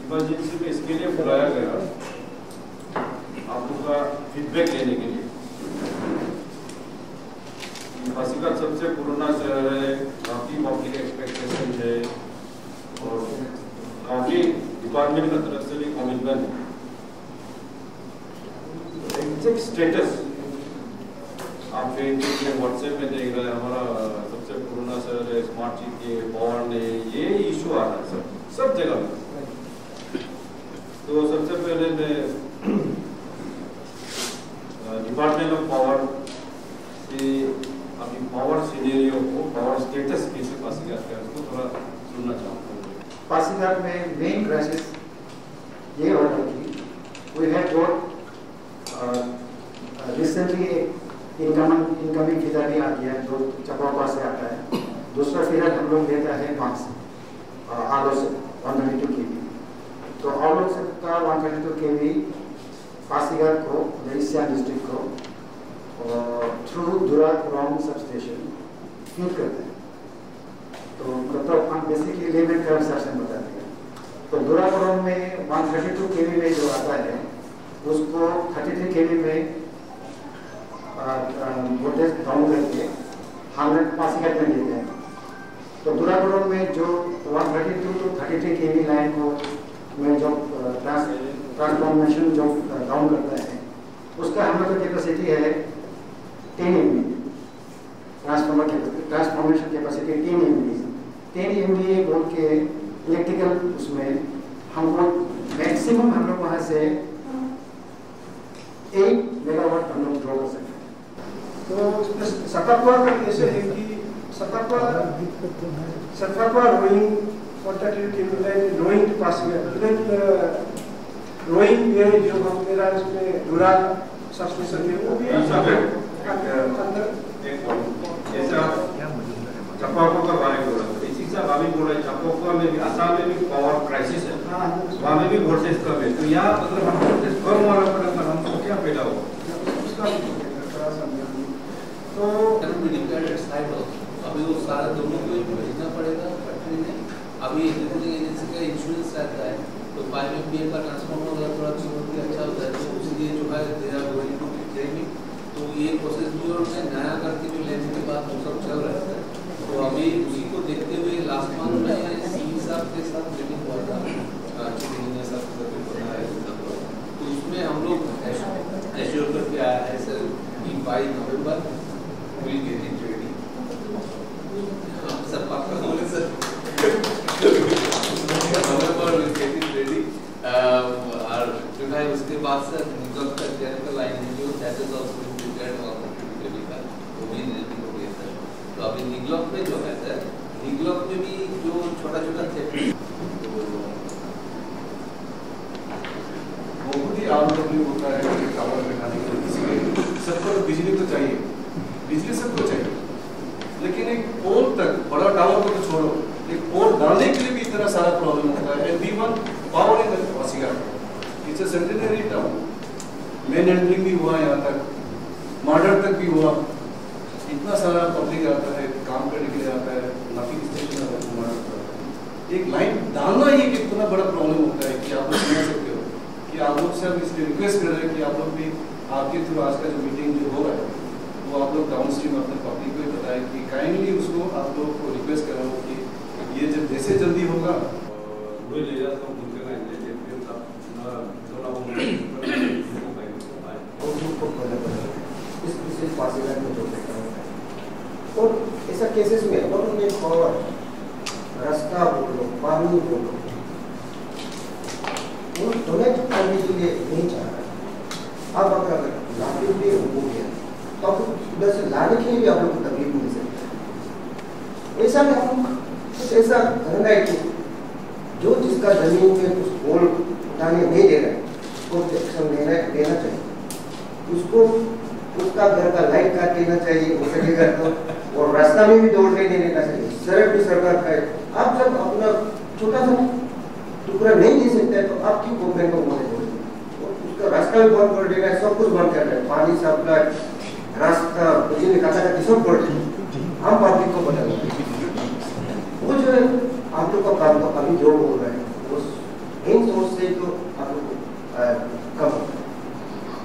Emergency में इसके लिए बुलाया गया आप लोग का फीडबैक लेने के लिए। पासीघाट सबसे पुराना शहर है, काफ़ी पब्लिक एक्सपेक्टेशन है और काफ़ी डिपार्टमेंट की तरफ से भी कमिटमेंट है। एग्जैक्ट स्टेटस आप फेसबुक व्हाट्सएप में देख रहे हैं, हमारा सबसे पुराना शहर है, स्मार्ट सिटी है, पावर है, ये इशू आ रहा है सब जगह में। तो सबसे पहले मैं डिपार्टमेंट ऑफ पावर से अभी पावर सिनेरियो को, पावर स्टेटस कैसे पासीघाट का उसको थोड़ा सुनना चाहूँगा। पासीघाट में मेन क्राइसिस ये हो रहा है कि we have got recently incoming figure भी आ गया है जो चपापा से आता है। दूसरा फिगर हम लोग लेता है वहाँ से आलो से 132 kV। तो आलो से का 132 kV पासीघाट को, ईस्ट डिस्ट्रिक्ट को थ्रू दुराकुरम सब स्टेशन फीड करते हैं। तो मतलब हम बेसिकली लेवल का इंस्ट्रक्शन बताते हैं। तो दुराकुरम में 132 kV में जो आता है उसको 33 kV में वोल्टेज डाउन करके हम पासीघाट में देते हैं। तो दुराकुरम में जो 132 to 33 kV लाइन को में जो ट्रांसफॉर्मेशन जो डाउन करता है उसका हम लोग की कैपेसिटी है 10 MVA। Transformation capacity 10 MVA। 10 MVA बोल के इलेक्ट्रिकल उसमें हमको मैक्सिमम हम लोग वहाँ से 8 मेगावाट हम लोग ड्रॉ कर सकते हैं। तो सतर्कता का कैसे है कि सतर्कता Roing 132 kV line Roing to Pasighat Roing जो हम मेरा इसमें दुरा सब्सटेशन है वो भी अंदर जैसा चपाको का बारे में बोला, इसी से अभी बोला चपाको में भी आसाम में भी पावर क्राइसिस है, वहाँ में भी वोल्टेज कम है। तो यहाँ मतलब हम वोल्टेज कम वाला पड़ेगा हमको क्या पैदा होगा उसका तो अभी वो सारा दोनों को भेजना पड़ेगा फैक्ट्री में। अभी इलेक्ट्रिक एजेंसी का इंश्योरेंस रहता है तो 5 MVA का ट्रांसफार्मर अगर थोड़ा कीमत अच्छा होता है तो उसलिए जो है दे आर गोइंग टू जाएगी। तो ये प्रोसेस भी और नया करके जो लेने के बाद वो सब चल रहा है। तो अभी उसी को देखते हुए लास्ट मंथ में सीई साहब के साथ मीटिंग हुआ था, तो उसमें हम लोग एश्योर करके आया है सर कि by November will get it ready. Sir पक्का बोले sir November will get it ready. और जो है उसके बाद सर निगम का टेक्निकल लाइन है जो दैट इज आल्सो प्रिपेयर्ड और कंप्लीट का वो भी रेडी हो गया सर। तो अभी निगलॉक में जो है सर, निगलॉक में भी जो छोटा-छोटा थे बहुत ही आम तौर होता है कि टावर लगाने के लिए किसी के सबको बिजली तो चाहिए, बिजली सबको चाहिए, लेकिन एक पोल तक, बड़ा टावर को तो छोड़ो, एक पोल डालने के लिए भी इतना सारा प्रॉब्लम होता है। And we want power in Pasighat, it's a centenary town, man handling भी हुआ यहाँ तक, मर्डर तक भी हुआ, इतना सारा पब्लिक आता है, काम करने के लिए आता है, नॉटिंग स्टेशन आता है, मर्डर आता है। एक लाइन डालना ही एक इतना बड़ा प्रॉब्लम होता है कि आप लोग समझ सकते हो कि आप लोग सब इसलिए रिक्वेस्ट कर रहे हैं कि आप लोग भी आपके थ्रू आज का जो मीटिंग जो हो रहा है वो आप लोग डाउन स्ट्रीम अपने पब्लिक को बताएं कि काइंडली उसको आप लोग को रिक्वेस्ट करो कि ये जब जैसे जल्दी होगा ले जाता हूँ पासीघाट में जोड़ देता हूँ। और ऐसा केसेस में उन्होंने पावर रास्ता बोलो, पानी बोलो, वो डोनेट करने के लिए नहीं चाह रहा। अब अगर लाने के लिए हो गया तो आप उधर से लाने के लिए भी आप लोग को तकलीफ मिल सकती है। ऐसा में हम कुछ ऐसा करना है कि जो जिसका जमीन में कुछ पोल उठाने नहीं दे रहा है उसको एक्शन देना चाहिए, उसको उसका घर का लाइट काट देना चाहिए हो सकेगा तो, और रास्ता में भी दौड़ने नहीं देना चाहिए। सड़क भी सरकार का है, आप जब अपना छोटा सा टुकड़ा नहीं दे सकते तो आप क्यों गवर्नमेंट को बोले जोड़ेंगे? उसका रास्ता भी बंद कर देना है, सब कुछ बंद कर रहे हैं, पानी सप्लाई, रास्ता, बिजली काटा सब कर रहे हैं, हम पब्लिक को बताएंगे। वो जो है आप लोग का काम तो अभी जो हो रहा है वो मेन सोर्स से जो आप लोग कम होता है।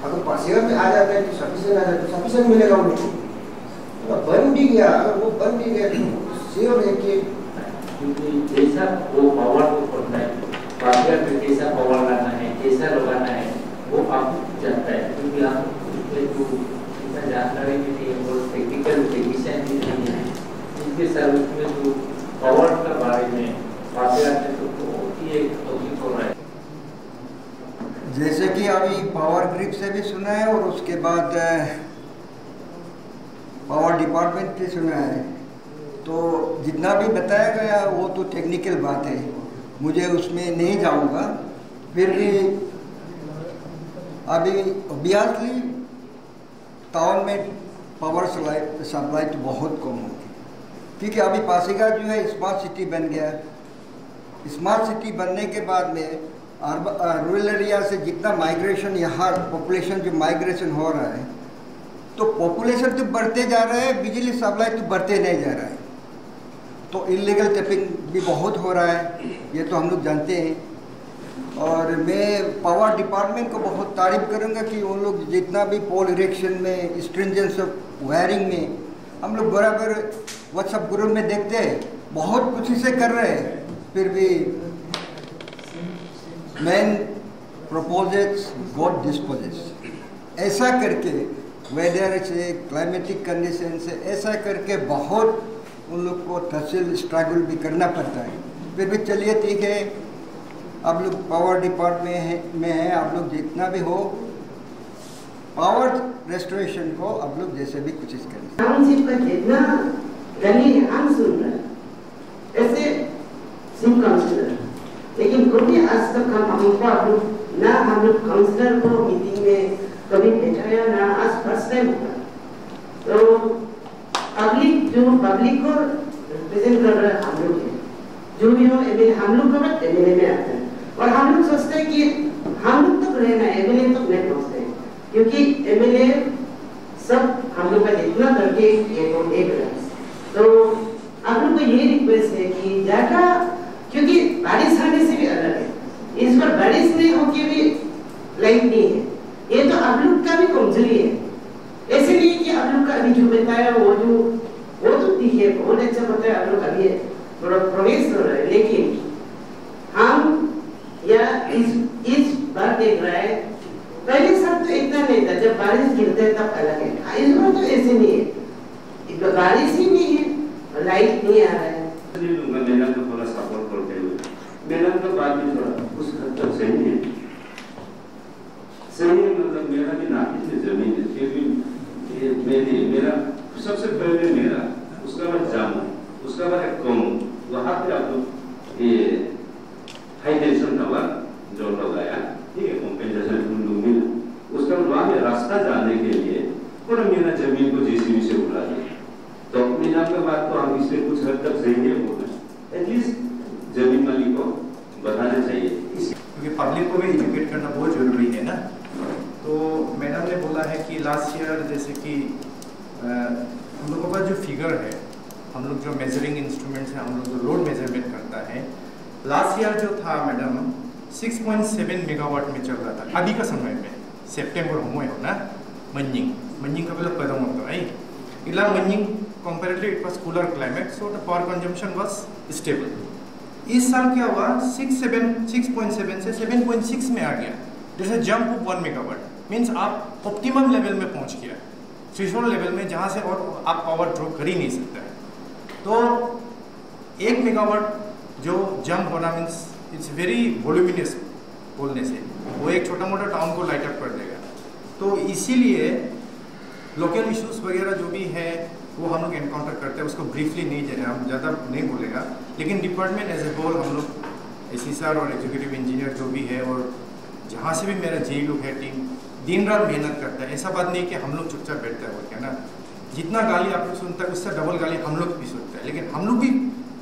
अगर पासीघाट में आ जाता है तो सफिशिएंट आ जाता है, सफिशिएंट मिलेगा उन लोगों को। तो बन भी गया, अगर वो बन भी गया तो श्योर है कि क्योंकि जैसा वो पावर को पड़ता है, पासीघाट में कैसा पावर लाना है, कैसा लगाना है, वो आप जानता है। क्योंकि आप इतना जानकारी भी नहीं है और टेक्निकल टेक्नीशियन भी नहीं है, इसके साथ उसमें जो पावर का बारे में पासीघाट में तो बहुत ही एक तकलीफ हो रहा है। जैसे कि अभी पावर ग्रिड से भी सुना है और उसके बाद पावर डिपार्टमेंट से सुना है, तो जितना भी बताया गया वो तो टेक्निकल बात है, मुझे उसमें नहीं जाऊंगा। फिर भी अभी ऑब्वियसली टाउन में पावर सप्लाई तो बहुत कम होगी, क्योंकि अभी पासीघाट जो है स्मार्ट सिटी बन गया। स्मार्ट सिटी बनने के बाद में रूरल एरिया से जितना माइग्रेशन, यहाँ पॉपुलेशन जो माइग्रेशन हो रहा है, तो पॉपुलेशन तो बढ़ते जा रहा है, बिजली सप्लाई तो बढ़ते नहीं जा रहा है, तो इलीगल टैपिंग भी बहुत हो रहा है, ये तो हम लोग जानते हैं। और मैं पावर डिपार्टमेंट को बहुत तारीफ करूँगा कि उन लोग जितना भी पोल इरेक्शन में, स्ट्रिंजेंस वायरिंग में हम लोग बराबर व्हाट्सएप ग्रुप में देखते हैं, बहुत कुछ से कर रहे हैं। फिर भी मैन प्रपोजेस गॉड डिस्पोजेस, ऐसा करके वेदर से, क्लाइमेटिक कंडीशन से, ऐसा करके बहुत उन लोग को तहसील स्ट्रगल भी करना पड़ता है। फिर भी चलिए ठीक है, आप लोग पावर डिपार्टमेंट में हैं, आप लोग जितना भी हो पावर रेस्टोरेशन को आप लोग जैसे भी कोशिश करें। टाउनशिप का जितना गली है हम सुन रहे हैं, ऐसे सिर्फ काउंसलर, लेकिन कभी आज तक हमको आप लोग ना, हम लोग काउंसलर को मीटिंग में कभी बैठाया ना, आज फर्स्ट टाइम हुआ। तो पब्लिक को रिप्रेजेंट कर रहे हम लोग हैं, जो भी हो एमएलए हम लोग का एमएलए में आता है, और हम लोग सोचते हैं कि हम लोग तक रहना है, एमएलए तक नहीं पहुँचते हैं, क्योंकि एमएलए सब हम लोग का जितना करके एक रहे। तो आप लोग को ये रिक्वेस्ट है कि ज़्यादा, क्योंकि बारिश आने से भी अलग है, इस पर बारिश नहीं होके भी लाइट नहीं है, ये तो आप लोग का भी कमजोरी है। ऐसे नहीं कि आप लोग का अभी जो बताया वो तो ठीक है, बहुत अच्छा बताया आप लोग, अभी थोड़ा प्रोग्रेस हो रहा है, लेकिन हम या इस बार देख रहा है, पहले सब तो इतना नहीं था, जब बारिश गिरता है तब अलग है, इस बार तो ऐसे नहीं है, बारिश ही नहीं है, लाइट नहीं आ रहा है। मैडम को थोड़ा सपोर्ट करते हुए, मैडम का बात भी थोड़ा उस हद तक सही है, मतलब मेरा भी नाकिस में जमीन है, फिर भी मेरा सबसे पहले मेरा, उसका बाद जामू, उसका बाद एक कम, वहाँ पे आप लोग ये हाई टेंशन टावर जो लगाया, ठीक है, कॉम्पेंसेशन मिला, उसका बाद वहाँ में रास्ता जाने के लिए पूरा मेरा जमीन को जेसीबी से उड़ा दिया। तो मीना का बात तो हम इससे कुछ हद तक सही है, बोलना एटलीस्ट जमीन मालिक को बताना चाहिए, क्योंकि पब्लिक को भी एजुकेट करना बहुत जरूरी है ना। तो मैडम ने बोला है कि लास्ट ईयर जैसे कि हम लोगों का जो फिगर है, हम लोग जो मेजरिंग इंस्ट्रूमेंट्स हैं, हम लोग जो रोड मेजरमेंट करता है, लास्ट ईयर जो था मैडम 6.7 मेगावाट में चल रहा था अभी का समय में, सेप्टेम्बर हुए हो ना, मन्निंग का मतलब कदम होता है इला मन्निंग comparatively it was cooler climate, so the power consumption was stable. इस साल क्या हुआ, 6.7 से 7.6 में आ गया, जैसे जंप ऑफ 1 मेगावाट, मीन्स आप ऑप्टिमम लेवल में पहुंच गया, थ्रेशोल्ड लेवल में, जहां से और आप पावर ड्रॉप कर ही नहीं सकता है। तो 1 मेगावाट जो जंप होना मीन्स इट्स वेरी वॉल्यूमिनस बोलने से, वो एक छोटा मोटा टाउन को लाइट अप कर देगा। तो इसीलिए लोकल इश्यूज वगैरह जो भी है वो हम लोग एनकाउंटर करते हैं, उसको ब्रीफली नहीं दे रहे, हम ज़्यादा नहीं बोलेगा, लेकिन डिपार्टमेंट एज ए होल हम लोग एसीसर और एग्जीक्यूटिव इंजीनियर जो भी है, और जहाँ से भी मेरा जेई लोग है टीम, दिन रात मेहनत करता है। ऐसा बात नहीं कि हम लोग चुपचाप बैठता है, वो क्या ना, जितना गाली आप लोग सुनता है उससे डबल गाली हम लोग भी सुनता है, लेकिन हम लोग भी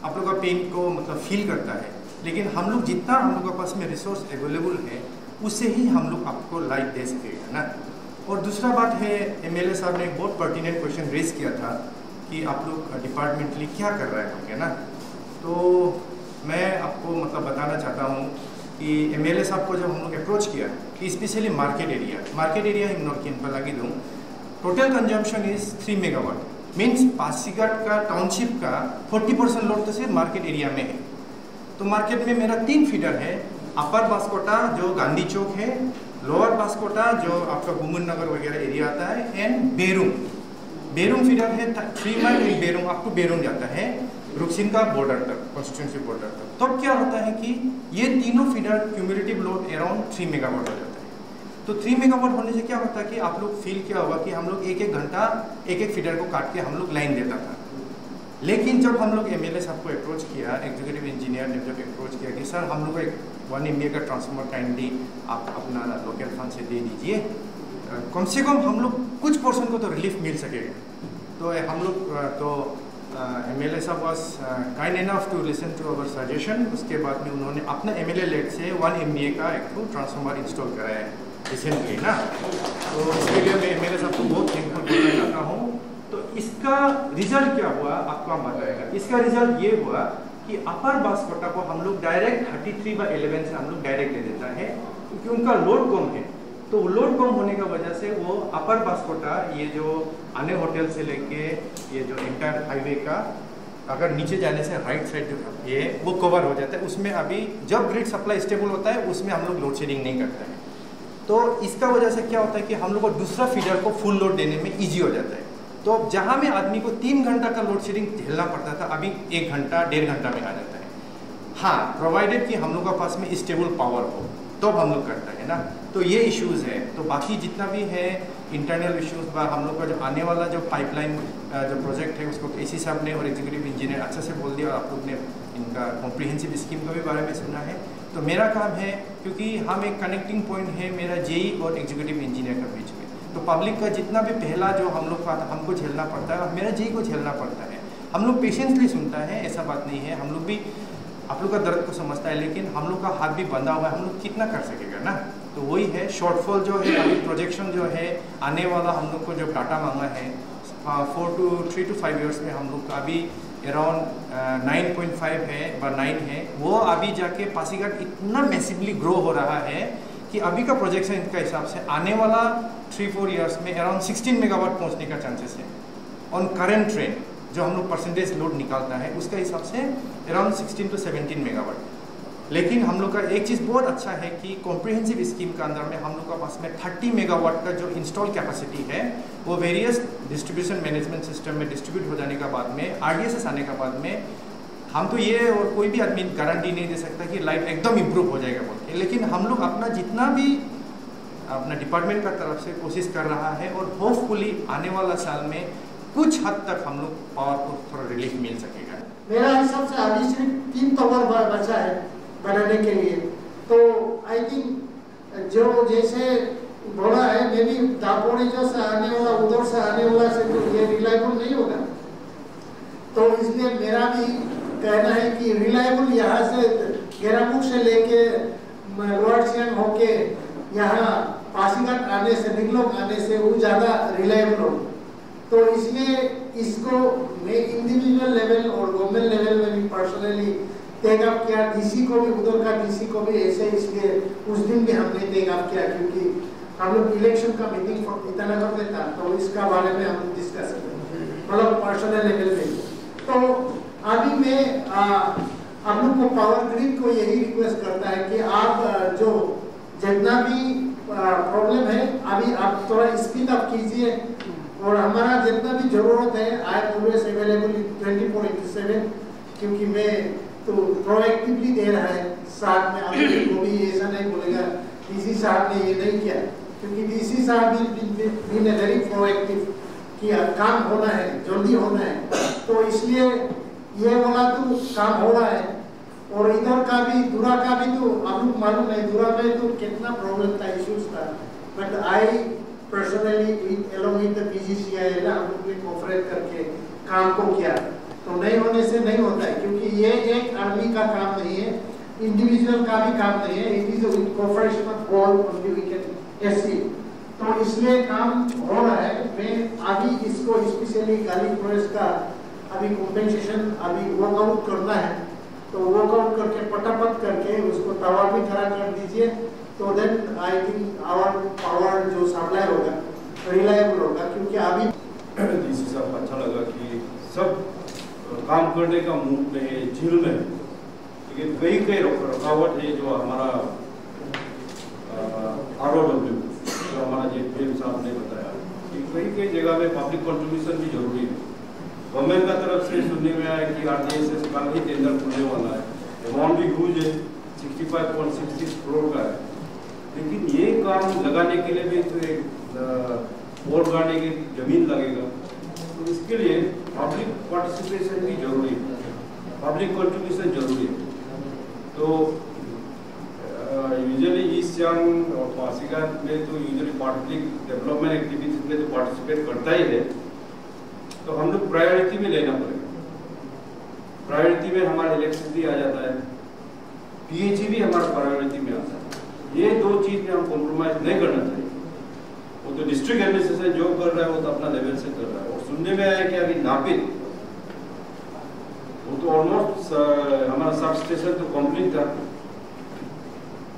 आप लोग का पेन को मतलब फील करता है, लेकिन हम लोग जितना हम लोग के पास में रिसोर्स अवेलेबल है उससे ही हम लोग आपको लाइट दे सकेगा ना। और दूसरा बात है, एमएलए साहब ने एक बहुत पर्टिनेंट क्वेश्चन रेज किया था कि आप लोग डिपार्टमेंटली क्या कर रहे हैं, क्या ना। तो मैं आपको मतलब बताना चाहता हूँ कि कि MLA साहब को जब हम लोग अप्रोच किया कि स्पेशली मार्केट एरिया हम लोग किन पर लगी दूँ, total consumption is 3 megawatt, means Pasighat का टाउनशिप का 40% लोड तो सिर्फ मार्केट एरिया में है। तो मार्केट में मेरा 3 फीडर है, अपर बास्कोटा जो गांधी चौक है, लोअर बास्कोटा जो आपका गुमन नगर वगैरह एरिया आता है, एंड बेरुंग फीडर है 3 mile in Berung up to Berung जाता है रुकसिन का बॉर्डर तक, कॉन्स्टिट्यूंसी बॉर्डर तक। तब क्या होता है कि ये तीनों feeder cumulative load around 3 megawatt हो जाता है। तो 3 मेगावाट होने से क्या होता है कि आप लोग फील क्या होगा कि हम लोग एक घंटा एक फीडर को काट के हम लोग लाइन देता था। लेकिन जब हम लोग MLA साहब को अप्रोच किया, एग्जीक्यूटिव इंजीनियर ने जब अप्रोच किया कि सर हम लोग को एक 1 MVA का ट्रांसफार्मर काइंडली आप अपना लोकल फंड से दे दीजिए, कम से कम हम लोग कुछ पोर्शन को तो रिलीफ मिल सकेगा। तो हम लोग MLA साहब was kind enough to listen to our suggestion. उसके बाद में उन्होंने अपना MLA लेट से 1 MVA का एक ट्रांसफार्मर इंस्टॉल कराया है रिसेंटली ना। तो इसके लिए मैं MLA साहब को बहुत थैंकफुल बोलना चाहता हूँ। तो इसका रिजल्ट क्या हुआ आपको हम बताएगा। इसका रिजल्ट ये हुआ कि अपर बास्कोटा को हम लोग डायरेक्ट 33/11 से हम लोग डायरेक्ट दे देता है, क्योंकि उनका लोड कम है। तो लोड कम होने का वजह से वो अपर बास्कोटा ये जो आने होटल से लेके ये जो इंटर हाईवे का अगर नीचे जाने से राइट साइड जो ये वो कवर हो जाता है। उसमें अभी जब ग्रिड सप्लाई स्टेबल होता है उसमें हम लोग लोड शेडिंग नहीं करते हैं। तो इसका वजह से क्या होता है कि हम लोग को दूसरा फीडर को फुल लोड देने में ईजी हो जाता है। तो जहाँ में आदमी को 3 घंटा का लोड शेडिंग झेलना पड़ता था, अभी 1 घंटा 1.5 घंटा में आ जाता है। हाँ, प्रोवाइडेड कि हम लोग के पास में स्टेबल पावर हो तो हम लोग करते हैं ना। तो ये इश्यूज़ है। तो बाकी जितना भी है इंटरनल इश्यूज़ हम लोग का जो आने वाला जो पाइपलाइन जो प्रोजेक्ट है उसको KC साहब ने और एग्जीक्यूटिव इंजीनियर अच्छा से बोल दिया, और आप लोग ने इनका कॉम्प्रिहेंसिव स्कीम के भी बारे में सुना है। तो मेरा काम है, क्योंकि हम एक कनेक्टिंग पॉइंट है मेरा JE और एग्जीक्यूटिव इंजीनियर के बीच में। तो पब्लिक का जितना भी पहला जो हम लोग का हमको झेलना पड़ता है, मेरा JE को झेलना पड़ता है। हम लोग पेशेंसली सुनता है, ऐसा बात नहीं है, हम लोग भी आप लोग का दर्द को समझता है, लेकिन हम लोग का हाथ भी बंधा हुआ है, हम लोग कितना कर सकेगा ना। तो वही है शॉर्टफॉल जो है, अभी प्रोजेक्शन जो है आने वाला हम लोग को जो डाटा मांगा है 3 to 5 इयर्स में हम लोग का अभी अराउंड 9.5 है 9 है। वो अभी जाके पासीघाट इतना मैसिवली ग्रो हो रहा है कि अभी का प्रोजेक्शन इनका हिसाब से आने वाला 3-4 इयर्स में अराउंड 16 मेगावाट पहुंचने का चांसेस है। ऑन करेंट ट्रेंड जो हम लोग परसेंटेज लोड निकालता है उसका हिसाब से अराउंड 16 to 17 मेगावाट। लेकिन हम लोग का एक चीज़ बहुत अच्छा है कि कॉम्प्रिहेंसिव स्कीम के अंदर में हम लोग का पास में 30 मेगावाट का जो इंस्टॉल कैपेसिटी है वो वेरियस डिस्ट्रीब्यूशन मैनेजमेंट सिस्टम में डिस्ट्रीब्यूट हो जाने का बाद में RDSS आने का बाद में हम तो ये और कोई भी आदमी गारंटी नहीं दे सकता कि लाइफ एकदम इम्प्रूव हो जाएगा बोल के, लेकिन हम लोग अपना जितना भी अपना डिपार्टमेंट का तरफ से कोशिश कर रहा है और होपफुली आने वाला साल में कुछ हद तक हम लोग पावर को थोड़ा रिलीफ मिल सकेगा। मेरा हिसाब से अभी सिर्फ 3 टावर बचा है बनाने के लिए। तो आई थिंक जो जैसे बोला है, मे भी दापोड़ी जो से आने वाला उधर से आने वाला से तो ये रिलायबल नहीं होगा। तो इसलिए मेरा भी कहना है कि रिलायबल यहाँ से गेरामुख से लेके लोअर सियांग होके यहाँ पासीघाट आने से निगलोक आने से वो ज़्यादा रिलायबल हो। तो इसलिए इसको मैं इंडिविजुअल लेवल और गवर्नमेंट लेवल में भी पर्सनली टेक अप किया, DC को भी, उधर का DC को भी ऐसे, इसलिए उस दिन भी हमने टेक अप किया क्योंकि हम लोग इलेक्शन का मीटिंग इतना कर देता तो इसका बारे में हम डिस्कस करें मतलब पर्सनल लेवल में। तो अभी मैं आप लोग को पावर ग्रिड को यही रिक्वेस्ट करता है कि आप जो जितना भी प्रॉब्लम है अभी आप थोड़ा स्पीड अप कीजिए और हमारा जितना भी जरूरत है आई एम ऑलवेज अवेलेबल 24/7 क्योंकि मैं तो प्रोएक्टिवली दे रहा है साथ में। आप को भी ऐसा नहीं बोलेगा DC साहब ने ये नहीं किया, क्योंकि DC साहब भी वेरी प्रोएक्टिव कि काम होना है, जल्दी होना है। तो इसलिए ये बोला तो काम हो रहा है। और इधर का भी दूरा का भी तो आप लोग मालूम है दूरा में तो कितना प्रॉब्लम था, इश्यूज था, but I personally along with the PGCI हम लोग ने कोऑपरेट करके काम को किया। तो नहीं होने से नहीं होता है, क्योंकि ये एक आर्मी का काम नहीं है, इंडिविजुअल का भी काम नहीं है, it is with cooperation of all only we can achieve. तो इसलिए काम हो रहा है। मैं अभी इसको स्पेशली गाली फॉरेस्ट का अभी कॉम्पेंसेशन अभी वर्कआउट करना है। तो वर्कआउट करके पटापट करके उसको टावर भी खड़ा कर दीजिए, तो then I think our power जो सप्लाई होगा रिलायबल होगा। क्योंकि अभी डीसी साहब अच्छा लगा कि सब काम करने का मूड में है, झील में, लेकिन कई रुकावट है जो हमारा ROW जो हमारा JPM साहब ने बताया कि कई जगह में पब्लिक कंट्रीब्यूशन भी जरूरी है। गवर्नमेंट का तरफ से सुनने में आया कि RDSS कल ही टेंडर खुलने वाला है, अमाउंट भी ह्यूज है, 65.66 करोड़ का है, लेकिन ये काम लगाने के लिए भी तो एक बोर गाड़ने की जमीन लगेगा, तो इसके लिए पब्लिक पार्टिसिपेशन भी जरूरी है, पब्लिक कंट्रीब्यूशन जरूरी है। तो यूजुअली ईस्ट सियांग और पासीघाट में तो यूजुअली पब्लिक डेवलपमेंट एक्टिविटीज में तो पार्टिसिपेट करता ही है, तो हम लोग प्रायोरिटी में लेना पड़ेगा। प्रायोरिटी में हमारा इलेक्ट्रिसिटी आ जाता है, PHE भी हमारा प्रायोरिटी में आता है। ये दो चीज में हम कॉम्प्रोमाइज नहीं करना चाहिए। वो तो डिस्ट्रिक्ट एडमिनिस्ट्रेशन जो कर रहा है वो तो अपना लेवल से कर रहा है, और सुनने में आया कि अभी नापित वो तो ऑलमोस्ट हमारा सब स्टेशन तो कंप्लीट था,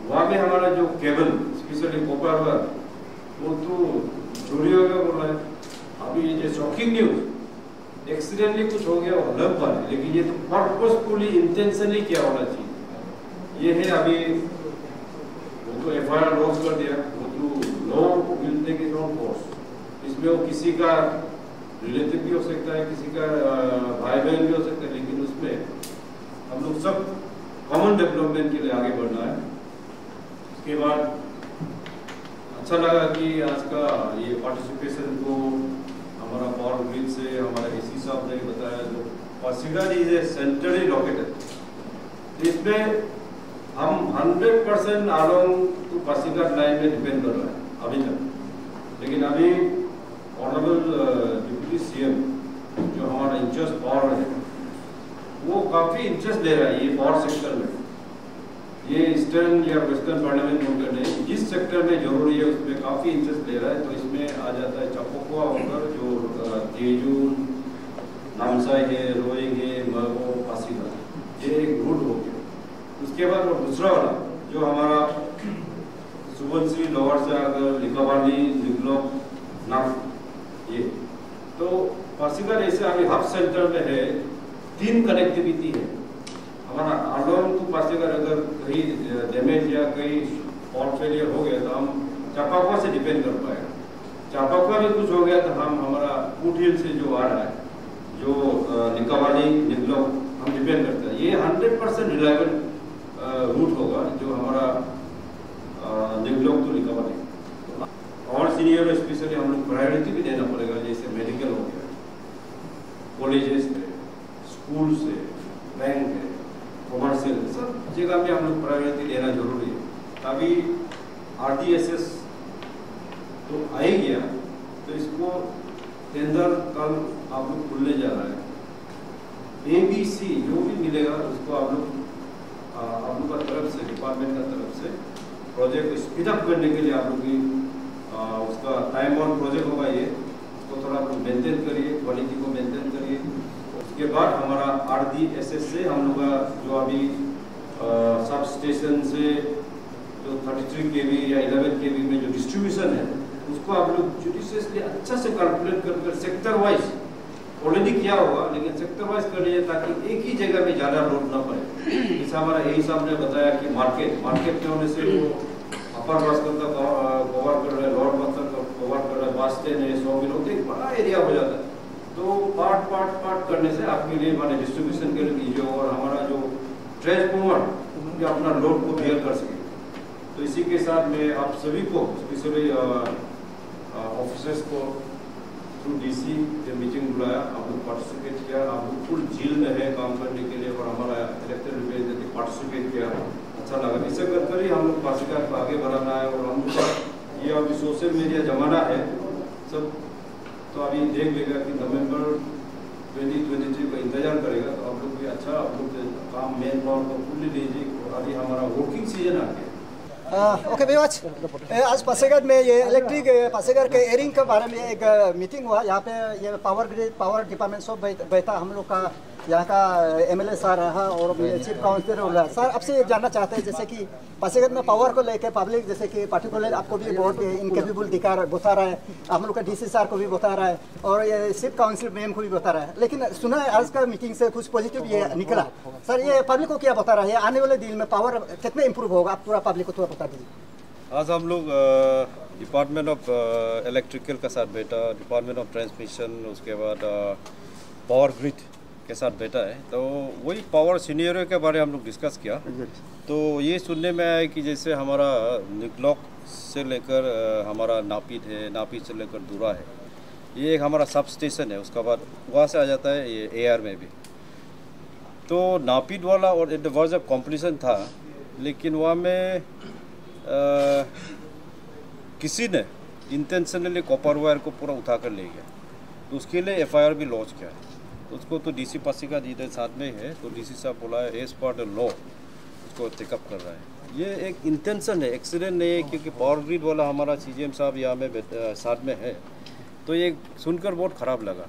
वहाँ पे हमारा जो केबल स्पेशली कॉपर वो तो चोरी हो गया बोल रहा है। अभी ये जो शॉकिंग न्यूज एक्सीडेंटली कुछ हो गया वो अलग बात है, लेकिन ये तो पर्पसफुली इंटेंशनली किया होना चाहिए। ये है अभी वो तो FIR लॉन्च कर दिया, वो तो law will take its own course. इसमें वो किसी का रिलेटिव भी हो सकता है, किसी का भाई बहन भी हो सकता है, लेकिन उसमें हम लोग सब कॉमन डेवलपमेंट के लिए आगे बढ़ना है। उसके बाद अच्छा लगा कि आज का ये पार्टिसिपेशन को हमारा पावर ग्रिड से हमारा AC साहब ने बताया, जो Pasighat is a centrally located, इसमें हम 100% अलोंग टू पासीघाट लाइन में डिपेंड कर रहा है अभी तक। लेकिन अभी ऑनरेबल डिप्टी CM जो हमारा इंचार्ज पावर है वो काफी इंटरेस्ट ले रहा है ये पावर सेक्टर में। ये ईस्टर्न या वेस्टर्न पार्लियामेंट बोलकर नहीं, जिस सेक्टर में जरूरी है उसमें काफी इंटरेस्ट ले रहा है। तो इसमें आ जाता है चपोकुआ होकर जो तेजून, नामसाई है, रोइंग है, मरगो, पासीघाट, ये एक रूट हो गया। उसके बाद वो दूसरा वाला जो हमारा सुबनसिरी लोअर से अगर लिकावाली, लिगलोक, नाम ये तो पासीघाट ऐसे अभी हब सेंटर में है, 3 कनेक्टिविटी है। हमारा अलोंग टू पासीघाट अगर कहीं डैमेज या कहीं फॉल्ट फेलियर हो गया तो हम चापाकुआ से डिपेंड कर पाएगा। चापाकुआ में कुछ हो गया तो हम हमारा फुट हिल से जो आ रहा है जो लिकावाली, लिगलोक हम डिपेंड करते हैं। ये 100% रिलायबल रूट होगा जो हमारा लिगलोक टू लिकावाली। और सीनियर स्पेशली हम लोग प्रायोरिटी भी देना पड़ेगा, जैसे मेडिकल हो गया, कॉलेजेस है, स्कूल है, बैंक है, कॉमर्शियल, सब जगह में हम लोग प्रायोरिटी देना जरूरी है। अभी RDSS तो आ ही गया, तो इसको टेंडर कल आप लोग खुलने जा रहा है। ABC जो भी मिलेगा उसको आप लोग का तरफ से, डिपार्टमेंट का तरफ से प्रोजेक्ट को स्पीड अप करने के लिए आप लोग की उसका टाइम ऑन प्रोजेक्ट होगा, ये उसको थोड़ा आप लोग मेंटेन करिए, क्वालिटी को मेंटेन करिए। उसके बाद हमारा RDSS से हम लोग का जो अभी सब स्टेशन से जो 33 kV या 11 kV में जो डिस्ट्रीब्यूशन है उसको आप लोग जुडिशियसली अच्छा से कैलकुलेट कर सेक्टर वाइज ऑलरेडी किया होगा, लेकिन सेक्टर वाइज कर लीजिए ताकि एक ही जगह में ज़्यादा लोड ना पड़े। जैसे हमारा यही साहब ने बताया कि मार्केट के होने से वो अपर बस्तर का कवर कर रहे हैं, लोअर बस्तर का कवर कर रहे हैं, बास स्टैंड है, 100 मिनट एक बड़ा एरिया हो जाता है। तो पार्ट करने से आपके लिए माने डिस्ट्रीब्यूशन के लिए जो और हमारा जो ट्रांसफॉर्मर भी अपना लोड को बियर कर सके। तो इसी के साथ में आप सभी को स्पेशली ऑफिसर्स को थ्रू DC के मीटिंग बुलाया, आप लोग पार्टिसिपेट किया, आप लोग फुल झील में है काम करने के लिए और हमारा इलेक्टेड रिप्रेजेंटेटिव पार्टिसिपेट किया, अच्छा लगा। इसे कर ही हम लोग पासीघाट को आगे बढ़ाना है। और हम लोग ये अभी सोशल मीडिया जमाना है सब, तो अभी देख लेगा कि नवंबर 2023 को इंतजार करेगा, तो आप लोग भी अच्छा आप लोग काम मेन पावर को फुल्ली लीजिए। और अभी हमारा वर्किंग सीजन आ गया। ओके विवाज, आज पासीघाट में ये इलेक्ट्रिक पासीघाट के एयरिंग के बारे में एक मीटिंग हुआ। यहाँ पे ये पावर ग्रिड, पावर डिपार्टमेंट सब बैठा, हम लोग का यहाँ का MLA सर रहा और चीफ काउंसिलर रहा। सर आपसे ये जानना चाहते हैं जैसे कि पासीघाट में पावर को लेकर पब्लिक जैसे कि पार्टिकुलर आपको भी बहुत इनकेपेबल बता रहा है, आप लोग का DC सर को भी बता रहा है और ये चीफ काउंसिल मैम को भी बता रहा है, लेकिन सुना है आज का मीटिंग से कुछ पॉजिटिव ये निकला। सर ये पब्लिक को क्या बता रहा है, आने वाले दिन में पावर कितना इम्प्रूव होगा, आप पूरा पब्लिक को थोड़ा बता दीजिए। आज हम लोग डिपार्टमेंट ऑफ इलेक्ट्रिकल के साथ बैठा, डिपार्टमेंट ऑफ ट्रांसमिशन, उसके बाद पावर ग्रिड के साथ बैठा है, तो वही पावर सीनियरों के बारे में हम लोग डिस्कस किया। तो ये सुनने में आया कि जैसे हमारा निकलॉक से लेकर हमारा नापित है, नापित से लेकर दूरा है, ये एक हमारा सब स्टेशन है, उसका बाद वहाँ से आ जाता है ये AR में भी। तो नापित वाला और इट वाज अ कॉम्पिटिशन था, लेकिन वहाँ में किसी ने इंटेंशनली कॉपर वायर को पूरा उठा कर ले गया, तो उसके लिए FIR भी लॉन्च किया है। उसको तो DC पासीघाट इधर साथ में है, तो DC साहब बोला है एज पर द लॉ उसको टेकअप कर रहा है। ये एक इंटेंशन है, एक्सीडेंट नहीं है, क्योंकि पावर ग्रिड वाला हमारा CGM साहब यहाँ में साथ में है। तो ये सुनकर बहुत ख़राब लगा।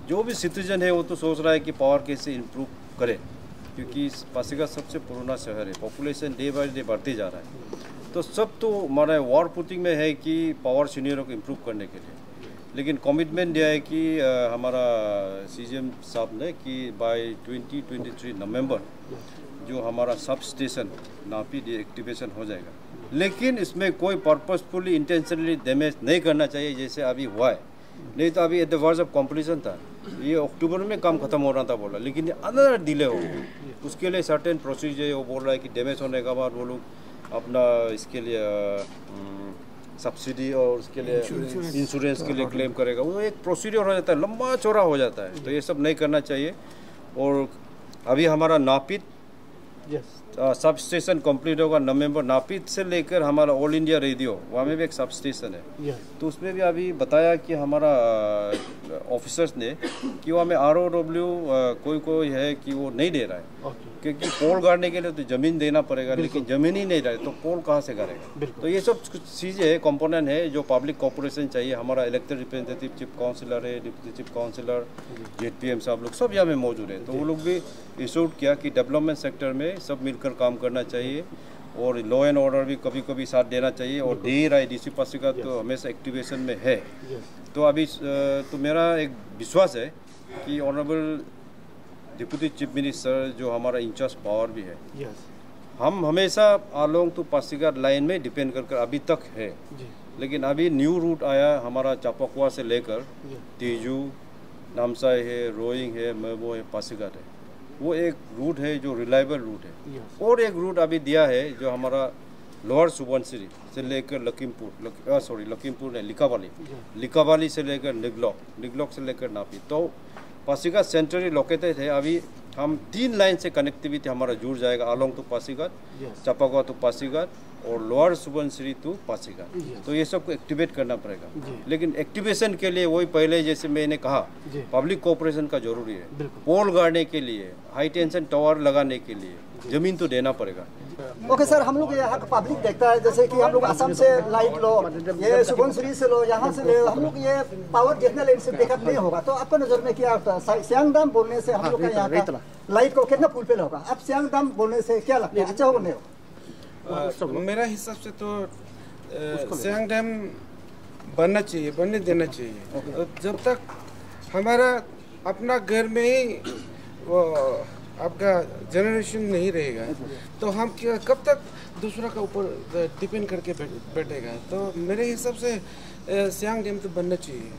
जो भी सिटीजन है वो तो सोच रहा है कि पावर कैसे इम्प्रूव करे, क्योंकि पासीघाट सबसे पुराना शहर है, पॉपुलेशन डे बाय डे बढ़ते जा रहा है। तो सब तो हमारे वॉर पुटिंग में है कि पावर सीनियरों को इम्प्रूव करने के लिए, लेकिन कमिटमेंट दिया है कि हमारा CGM साहब ने कि बाय 2023 नवंबर जो हमारा सब स्टेशन नापित एक्टिवेशन हो जाएगा। लेकिन इसमें कोई पर्पसफुली इंटेंशनली डैमेज नहीं करना चाहिए जैसे अभी हुआ है। नहीं तो अभी at the verge of competition था, ये अक्टूबर में काम खत्म हो रहा था बोला, लेकिन अनदर डिले हो गया। उसके लिए सर्टेन प्रोसीजर वो बोल रहा है कि डैमेज होने के बाद वो लोग अपना इसके लिए सब्सिडी और उसके लिए इंश्योरेंस के लिए क्लेम करेगा। वो एक प्रोसीजर हो जाता है, लंबा चौड़ा हो जाता है, तो ये सब नहीं करना चाहिए। और अभी हमारा नापित सब स्टेशन कंप्लीट होगा नवंबर। नापित से लेकर हमारा ऑल इंडिया रेडियो वहाँ में भी एक सब स्टेशन है, तो उसमें भी अभी बताया कि हमारा ऑफिसर्स ने कि वहाँ में ROW कोई है कि वो नहीं दे रहा है, क्योंकि पोल गाड़ने के लिए तो ज़मीन देना पड़ेगा, लेकिन ज़मीन ही नहीं रहा है तो पोल कहाँ से गाड़ेगा। तो ये सब कुछ चीज़ें है, कंपोनेंट है जो पब्लिक कॉर्पोरेशन चाहिए। हमारा इलेक्टेड रिप्रेजेंटेटिव चीफ काउंसिलर है, डिप्टी चीफ काउंसिलर, ZPM साहब लोग सब यहाँ में मौजूद है, तो वो लोग भी इशूड किया कि डेवलपमेंट सेक्टर में सब मिलकर काम करना चाहिए और लॉ एंड ऑर्डर भी कभी कभी साथ देना चाहिए। और दे रहा है DC पासीघाट तो हमेशा एक्टिवेशन में है। तो अभी तो मेरा एक विश्वास है कि ऑनरेबल डिप्टी चीफ मिनिस्टर जो हमारा इंचार्ज पावर भी है, हम हमेशा आलोंग टू पासीघाट लाइन में डिपेंड कर अभी तक है। लेकिन अभी न्यू रूट आया हमारा चापाकुआ से लेकर तेजू, नामसाई है, रोइंग है, मेबो है, पासीघाट है। वो एक रूट है जो रिलायबल रूट है। और एक रूट अभी दिया है जो हमारा लोअर सुबनसिरी से लेकर लखीमपुर ने लिकावाली से लेकर निगलॉक से लेकर नापित। तो पासीघाट सेंट्रली लोकेटेड है। अभी हम 3 लाइन से कनेक्टिविटी हमारा जुड़ जाएगा, along to Pasighat, चापाकुआ to Pasighat और लोअर सुबनसिरी टू पासीघाट। तो ये सब को एक्टिवेट करना पड़ेगा। लेकिन एक्टिवेशन के लिए वही पहले जैसे मैंने कहा पब्लिक कोऑपरेशन का जरूरी है। पोल गाड़ने के लिए, हाई टेंशन टावर लगाने के लिए जमीन तो देना पड़ेगा। ओके सर, हम लोग यहाँ पब्लिक देखता है जैसे कि हम लोग असम से लाइट लो, ये सुबनसिरी से लो, यहाँ से ले, हम लोग ये पावर जितना लेन से बैकअप नहीं होगा। तो आपका नजर में क्या होता है? सियांग डैम बोलने से हम लोग का यहाँ का लाइट को कितना फुलफिल होगा? अब सियांग डैम बोलने से क्या लगता है, अच्छा होगा नहीं होगा? मेरा हिसाब से तो सियांग डैम बनना चाहिए, बनने देना चाहिए। जब तक हमारा अपना घर में ही वो आपका जनरेशन नहीं रहेगा तो हम कब तक दूसरा का ऊपर डिपेंड करके बैठेगा। तो मेरे हिसाब से सियांग डैम तो बनना चाहिए।